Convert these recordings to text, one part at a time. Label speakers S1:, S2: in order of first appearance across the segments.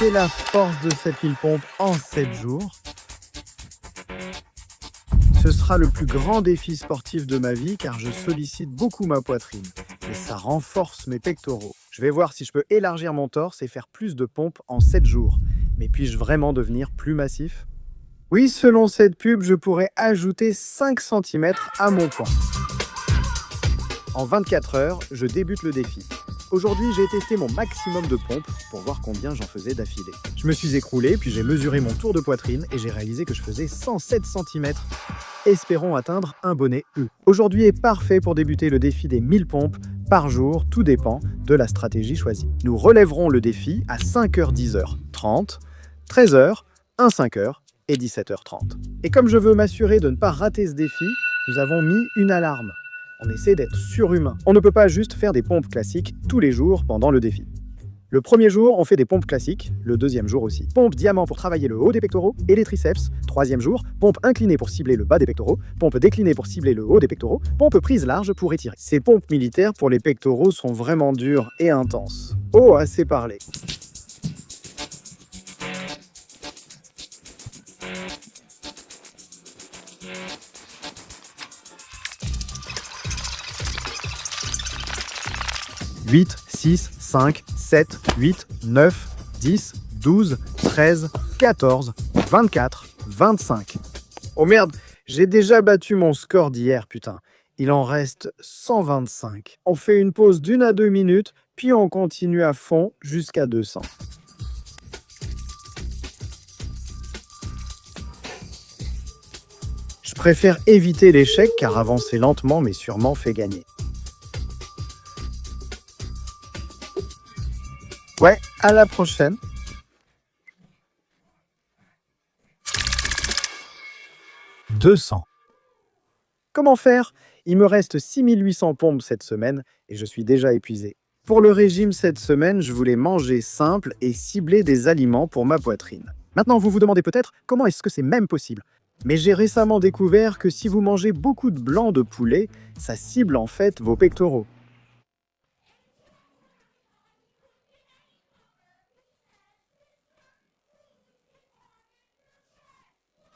S1: tester la force de cette 1000 pompes en 7 jours. Ce sera le plus grand défi sportif de ma vie car je sollicite beaucoup ma poitrine et ça renforce mes pectoraux. Je vais voir si je peux élargir mon torse et faire plus de pompes en 7 jours. Mais puis-je vraiment devenir plus massif? Oui, selon cette pub, je pourrais ajouter 5 cm à mon poids. En 24 heures, je débute le défi. Aujourd'hui, j'ai testé mon maximum de pompes pour voir combien j'en faisais d'affilée. Je me suis écroulé, puis j'ai mesuré mon tour de poitrine et j'ai réalisé que je faisais 107 cm. Espérons atteindre un bonnet U. Aujourd'hui est parfait pour débuter le défi des 1000 pompes par jour, tout dépend de la stratégie choisie. Nous relèverons le défi à 5h, 10h, 30, 13h, 1, 5h et 17h30. Et comme je veux m'assurer de ne pas rater ce défi, nous avons mis une alarme. On essaie d'être surhumain. On ne peut pas juste faire des pompes classiques tous les jours pendant le défi. Le premier jour, on fait des pompes classiques, le deuxième jour aussi. Pompe diamant pour travailler le haut des pectoraux et les triceps. Troisième jour, pompe inclinée pour cibler le bas des pectoraux, pompe déclinée pour cibler le haut des pectoraux, pompe prise large pour étirer. Ces pompes militaires pour les pectoraux sont vraiment dures et intenses. Oh, assez parlé. « 8, 6, 5, 7, 8, 9, 10, 12, 13, 14, 24, 25. Oh merde, j'ai déjà battu mon score d'hier, putain. Il en reste 125. On fait une pause d'1 à 2 minutes, puis on continue à fond jusqu'à 200. Je préfère éviter l'échec car avancer lentement mais sûrement fait gagner. Ouais, à la prochaine. « 200. Comment faire? Il me reste 6800 pompes cette semaine et je suis déjà épuisé. Pour le régime cette semaine, je voulais manger simple et cibler des aliments pour ma poitrine. Maintenant, vous vous demandez peut-être comment est-ce que c'est même possible? Mais j'ai récemment découvert que si vous mangez beaucoup de blanc de poulet, ça cible en fait vos pectoraux.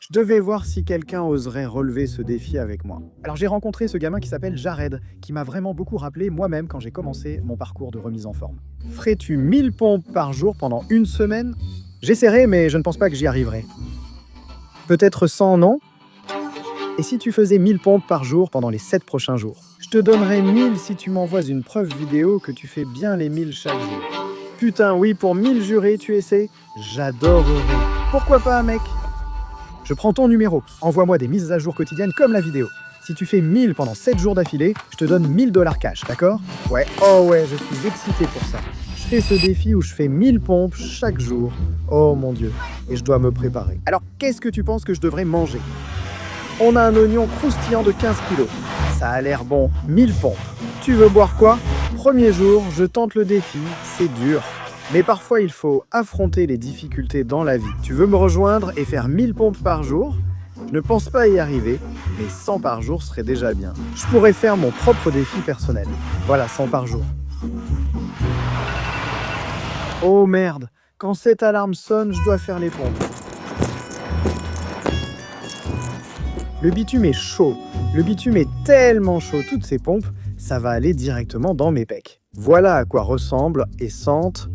S1: Je devais voir si quelqu'un oserait relever ce défi avec moi. Alors j'ai rencontré ce gamin qui s'appelle Jared, qui m'a vraiment beaucoup rappelé moi-même quand j'ai commencé mon parcours de remise en forme. Ferais-tu 1000 pompes par jour pendant une semaine? J'essaierai, mais je ne pense pas que j'y arriverai. Peut-être 100, non? Et si tu faisais 1000 pompes par jour pendant les 7 prochains jours? Je te donnerai 1000 si tu m'envoies une preuve vidéo que tu fais bien les 1000 chaque jour. Putain, oui, pour 1000 jurés, tu essaies? J'adorerais. Pourquoi pas, mec? Je prends ton numéro, envoie-moi des mises à jour quotidiennes comme la vidéo. Si tu fais 1000 pendant 7 jours d'affilée, je te donne 1000 $ cash, d'accord? Ouais, oh ouais, je suis excité pour ça. Je fais ce défi où je fais 1000 pompes chaque jour. Oh mon Dieu, et je dois me préparer. Alors, qu'est-ce que tu penses que je devrais manger? On a un oignon croustillant de 15 kg. Ça a l'air bon, 1000 pompes. Tu veux boire quoi? Premier jour, je tente le défi, c'est dur. Mais parfois, il faut affronter les difficultés dans la vie. Tu veux me rejoindre et faire 1000 pompes par jour? Je ne pense pas y arriver, mais 100 par jour serait déjà bien. Je pourrais faire mon propre défi personnel. Voilà, 100 par jour. Oh merde, quand cette alarme sonne, je dois faire les pompes. Le bitume est chaud. Le bitume est tellement chaud, toutes ces pompes, ça va aller directement dans mes pecs. Voilà à quoi ressemblent et sentent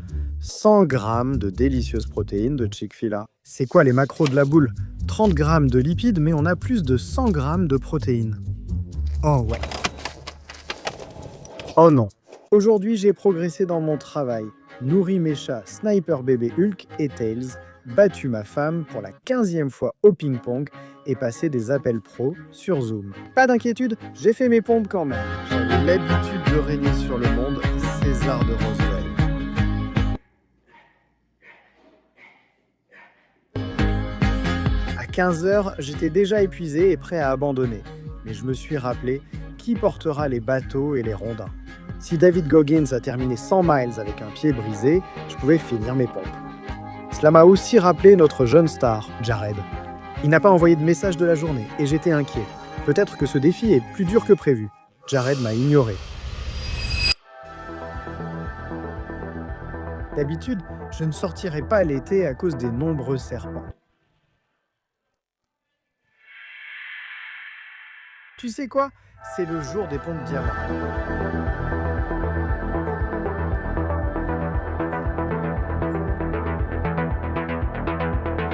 S1: 100 grammes de délicieuses protéines de Chick-fil-A. C'est quoi les macros de la boule? 30 grammes de lipides, mais on a plus de 100 grammes de protéines. Oh ouais. Oh non. Aujourd'hui, j'ai progressé dans mon travail. Nourri mes chats Sniper Bébé Hulk et Tails, battu ma femme pour la 15e fois au ping-pong et passé des appels pro sur Zoom. Pas d'inquiétude, j'ai fait mes pompes quand même. J'avais l'habitude de régner sur le monde, César de Roswell. À 15h, j'étais déjà épuisé et prêt à abandonner. Mais je me suis rappelé qui portera les bateaux et les rondins. Si David Goggins a terminé 100 miles avec un pied brisé, je pouvais finir mes pompes. Cela m'a aussi rappelé notre jeune star, Jared. Il n'a pas envoyé de message de la journée et j'étais inquiet. Peut-être que ce défi est plus dur que prévu. Jared m'a ignoré. D'habitude, je ne sortirais pas l'été à cause des nombreux serpents. Tu sais quoi? C'est le jour des pompes diamants.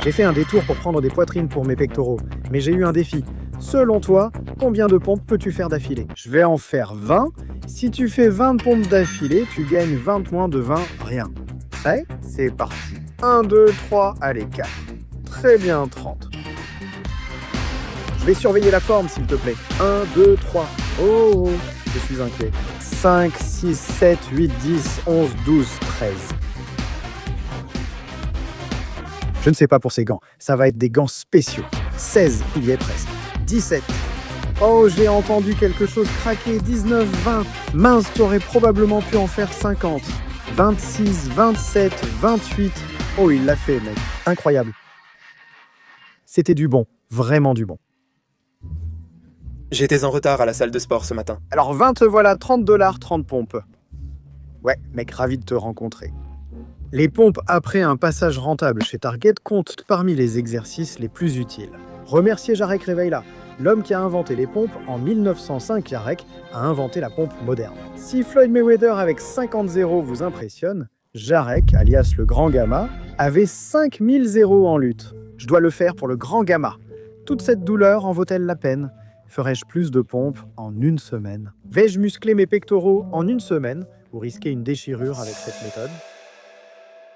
S1: J'ai fait un détour pour prendre des poitrines pour mes pectoraux, mais j'ai eu un défi. Selon toi, combien de pompes peux-tu faire d'affilée? Je vais en faire 20. Si tu fais 20 pompes d'affilée, tu gagnes 20 moins de 20, rien. Prêt? C'est parti. 1, 2, 3, allez, 4. Très bien, 30. Je vais surveiller la forme, s'il te plaît. 1, 2, 3. Oh, je suis inquiet. 5, 6, 7, 8, 10, 11, 12, 13. Je ne sais pas pour ces gants. Ça va être des gants spéciaux. 16, il y est presque. 17. Oh, j'ai entendu quelque chose craquer. 19, 20. Mince, t'aurais probablement pu en faire 50. 26, 27, 28. Oh, il l'a fait, mec. Incroyable. C'était du bon. Vraiment du bon.
S2: J'étais en retard à la salle de sport ce matin.
S1: Alors 20 te voilà, $30, 30 pompes. Ouais, mec, ravi de te rencontrer. Les pompes après un passage rentable chez Target comptent parmi les exercices les plus utiles. Remerciez Jarek Réveilla, l'homme qui a inventé les pompes. En 1905, Jarek a inventé la pompe moderne. Si Floyd Mayweather avec 50-0 vous impressionne, Jarek, alias le Grand Gamma, avait 5000 zéros en lutte. Je dois le faire pour le Grand Gamma. Toute cette douleur en vaut-elle la peine? Ferais-je plus de pompes en une semaine? Vais-je muscler mes pectoraux en une semaine ou risquer une déchirure avec cette méthode?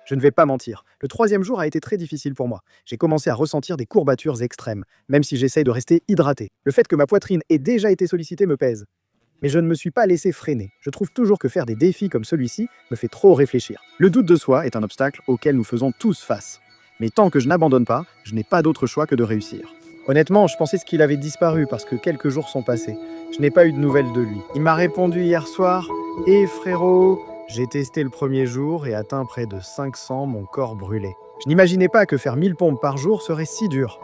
S1: Je ne vais pas mentir, le 3e jour a été très difficile pour moi. J'ai commencé à ressentir des courbatures extrêmes, même si j'essaye de rester hydraté. Le fait que ma poitrine ait déjà été sollicitée me pèse. Mais je ne me suis pas laissé freiner. Je trouve toujours que faire des défis comme celui-ci me fait trop réfléchir. Le doute de soi est un obstacle auquel nous faisons tous face. Mais tant que je n'abandonne pas, je n'ai pas d'autre choix que de réussir. Honnêtement, je pensais qu'il avait disparu parce que quelques jours sont passés. Je n'ai pas eu de nouvelles de lui. Il m'a répondu hier soir « Eh frérot !» J'ai testé le premier jour et atteint près de 500, mon corps brûlé. Je n'imaginais pas que faire 1000 pompes par jour serait si dur.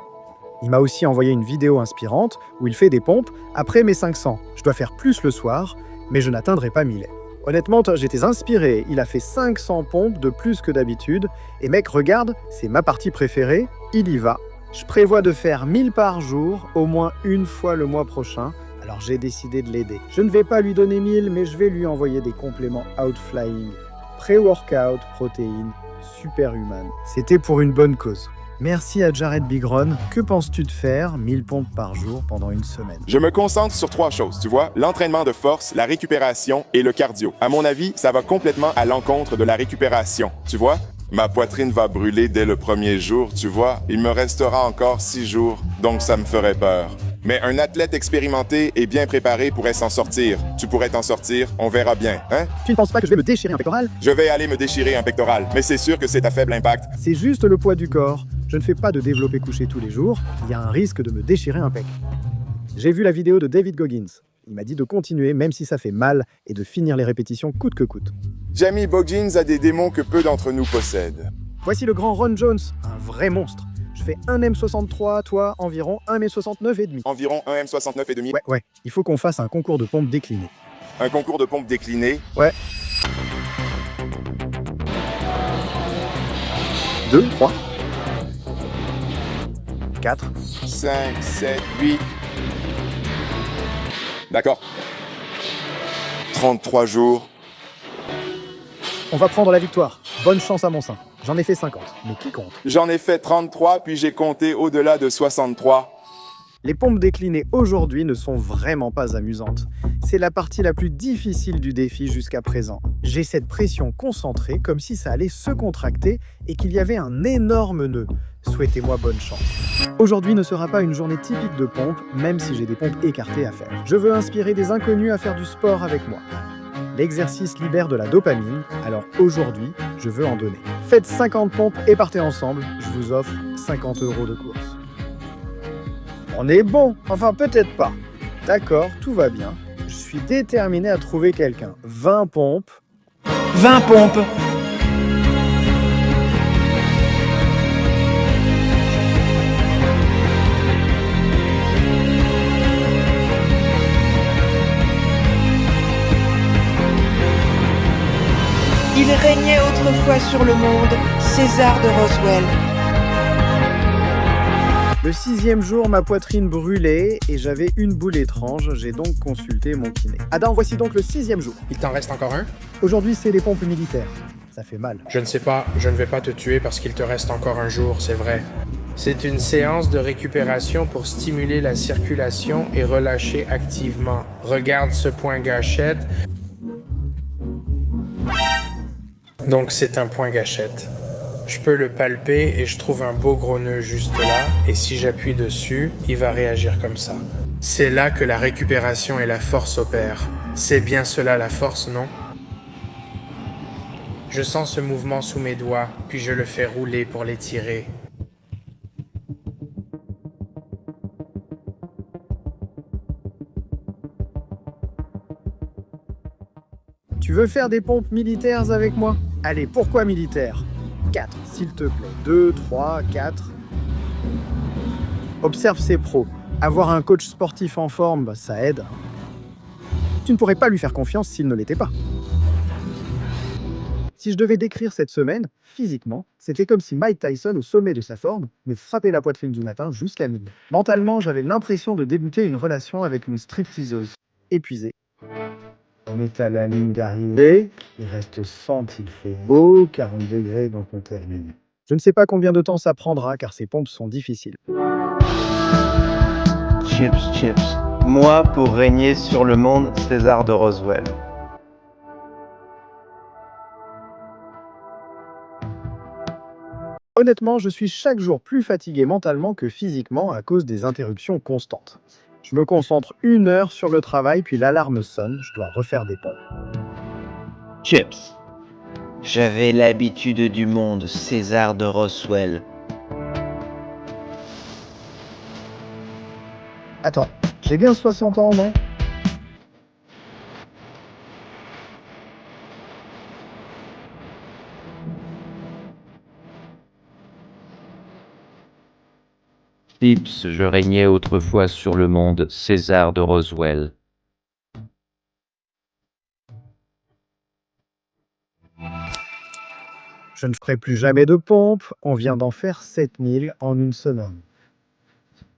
S1: Il m'a aussi envoyé une vidéo inspirante où il fait des pompes après mes 500. Je dois faire plus le soir, mais je n'atteindrai pas 1000. Honnêtement, j'étais inspiré. Il a fait 500 pompes de plus que d'habitude. Et mec, regarde, c'est ma partie préférée. Il y va. Je prévois de faire 1000 par jour, au moins une fois le mois prochain. Alors j'ai décidé de l'aider. Je ne vais pas lui donner 1000, mais je vais lui envoyer des compléments Outflying, pré-workout, protéines, superhuman. C'était pour une bonne cause. Merci à Jared Bigron. Que penses-tu de faire 1000 pompes par jour pendant une semaine?
S3: Je me concentre sur 3 choses, tu vois, l'entraînement de force, la récupération et le cardio. À mon avis, ça va complètement à l'encontre de la récupération, tu vois? Ma poitrine va brûler dès le premier jour, tu vois. Il me restera encore 6 jours, donc ça me ferait peur. Mais un athlète expérimenté et bien préparé pourrait s'en sortir. Tu pourrais t'en sortir, on verra bien, hein?
S1: Tu ne penses pas que je vais me déchirer un pectoral?
S3: Je vais aller me déchirer un pectoral, mais c'est sûr que c'est à faible impact.
S1: C'est juste le poids du corps. Je ne fais pas de développé couché tous les jours. Il y a un risque de me déchirer un pec. J'ai vu la vidéo de David Goggins. Il m'a dit de continuer même si ça fait mal et de finir les répétitions coûte que coûte.
S3: Jamie Boggins a des démons que peu d'entre nous possèdent.
S1: Voici le grand Ron Jones, un vrai monstre. Je fais 1m63, toi environ 1m69 et demi.
S3: Environ 1m69 et demi.
S1: Ouais, il faut qu'on fasse un concours de pompes déclinées.
S3: Un concours de pompes déclinées.
S1: Ouais. 2, 3, 4.
S3: 5, 7, 8. D'accord. 33 jours.
S1: On va prendre la victoire. Bonne chance à mon sein. J'en ai fait 50. Mais qui compte?
S3: J'en ai fait 33, puis j'ai compté au-delà de 63.
S1: Les pompes déclinées aujourd'hui ne sont vraiment pas amusantes. C'est la partie la plus difficile du défi jusqu'à présent. J'ai cette pression concentrée comme si ça allait se contracter et qu'il y avait un énorme nœud. Souhaitez-moi bonne chance. Aujourd'hui ne sera pas une journée typique de pompe, même si j'ai des pompes écartées à faire. Je veux inspirer des inconnus à faire du sport avec moi. L'exercice libère de la dopamine, alors aujourd'hui, je veux en donner. Faites 50 pompes et partez ensemble, je vous offre 50 € de course. On est bon, enfin peut-être pas. D'accord, tout va bien. Je suis déterminé à trouver quelqu'un. 20 pompes.
S2: 20 pompes!
S4: Il Il régnait autrefois sur le monde, César de Roswell.
S1: Le 6e jour, ma poitrine brûlait et j'avais une boule étrange. J'ai donc consulté mon kiné. Adam, voici donc le 6e jour.
S5: Il t'en reste encore un?
S1: Aujourd'hui, c'est les pompes militaires. Ça fait mal.
S5: Je ne sais pas, je ne vais pas te tuer parce qu'il te reste encore un jour, c'est vrai. C'est une séance de récupération pour stimuler la circulation et relâcher activement. Regarde ce point gâchette. Donc c'est un point gâchette. Je peux le palper et je trouve un beau gros nœud juste là, et si j'appuie dessus, il va réagir comme ça. C'est là que la récupération et la force opèrent. C'est bien cela la force, non? Je sens ce mouvement sous mes doigts, puis je le fais rouler pour l'étirer.
S1: Tu veux faire des pompes militaires avec moi? Allez, pourquoi militaire? 4, s'il te plaît. 2, 3, 4. Observe ses pros. Avoir un coach sportif en forme, ça aide. Tu ne pourrais pas lui faire confiance s'il ne l'était pas. Si je devais décrire cette semaine, physiquement, c'était comme si Mike Tyson, au sommet de sa forme, me frappait la poitrine du matin jusqu'à minuit. Mentalement, j'avais l'impression de débuter une relation avec une stripteaseuse. Épuisé. On est à la ligne d'arrivée, il reste 100, il fait beau, 40 degrés, donc on termine. Je ne sais pas combien de temps ça prendra, car ces pompes sont difficiles.
S6: Chips. Moi, pour régner sur le monde, César de Roswell.
S1: Honnêtement, je suis chaque jour plus fatigué mentalement que physiquement à cause des interruptions constantes. Je me concentre 1 heure sur le travail, puis l'alarme sonne, je dois refaire des pompes.
S6: Chips. J'avais l'habitude du monde, César de Roswell.
S1: Attends, j'ai bien 60 ans, non?
S7: Chips, je régnais autrefois sur le monde, César de Roswell.
S1: Je ne ferai plus jamais de pompes, on vient d'en faire 7000 en une semaine.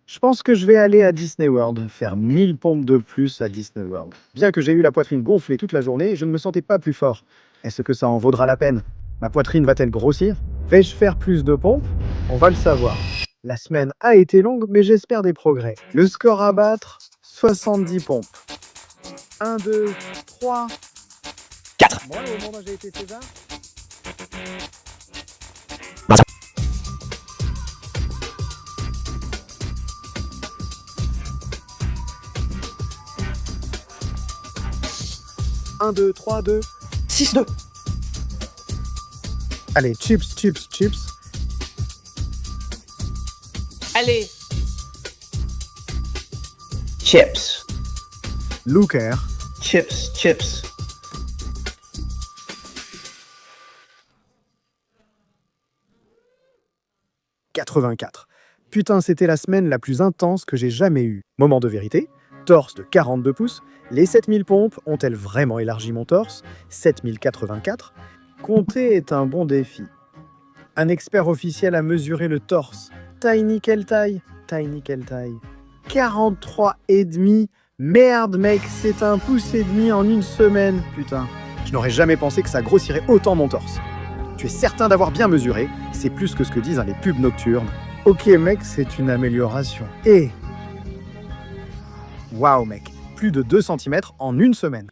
S1: Je pense que je vais aller à Disney World, faire 1000 pompes de plus à Disney World. Bien que j'ai eu la poitrine gonflée toute la journée, je ne me sentais pas plus fort. Est-ce que ça en vaudra la peine? Ma poitrine va-t-elle grossir? Vais-je faire plus de pompes? On va le savoir. La semaine a été longue, mais j'espère des progrès. Le score à battre, 70 pompes. 1, 2, 3...
S2: 4.
S1: Moi, au moment où j'ai été César. Un, 2, 3, 2.
S4: 6, 2.
S1: Allez, chips.
S4: Allez,
S6: Chips.
S1: Looker.
S6: Chips.
S1: 84. Putain, c'était la semaine la plus intense que j'ai jamais eue. Moment de vérité, torse de 42 pouces, les 7000 pompes ont-elles vraiment élargi mon torse? 7084. Compter est un bon défi. Un expert officiel a mesuré le torse. Tiny quelle taille? 43,5. Merde mec, c'est 1,5 pouce en une semaine, putain. Je n'aurais jamais pensé que ça grossirait autant mon torse. Tu es certain d'avoir bien mesuré, c'est plus que ce que disent les pubs nocturnes. Ok mec, c'est une amélioration. Et... Waouh mec, plus de 2 cm en une semaine.